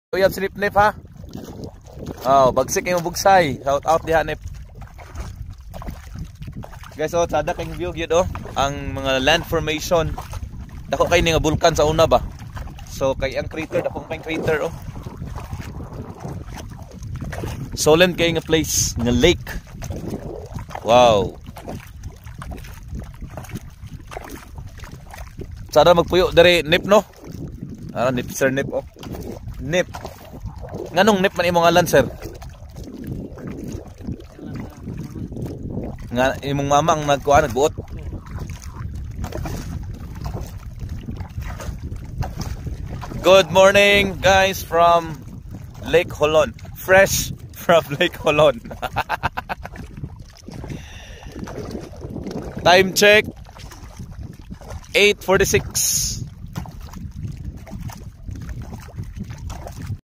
Uyab si Nip ha. Oh, bagsik yung bugsay. Shout out diha Nip. Guys, oh, sada kayong view gyud oh. Ang mga land formation. Dako kay ni nga bulkan sa una ba. So kay ang crater, dako kay crater oh. Solemn kay nga place, nga lake. Wow. Sada magpuyo dere Nip no. Nip sir Nip oh. Nip. Nganong Nip man imong ngalan sir? Nga imong mama ang nagkuha nagbuot. Good morning guys from Lake Holon. Fresh from Lake Holon. Time check 8:46.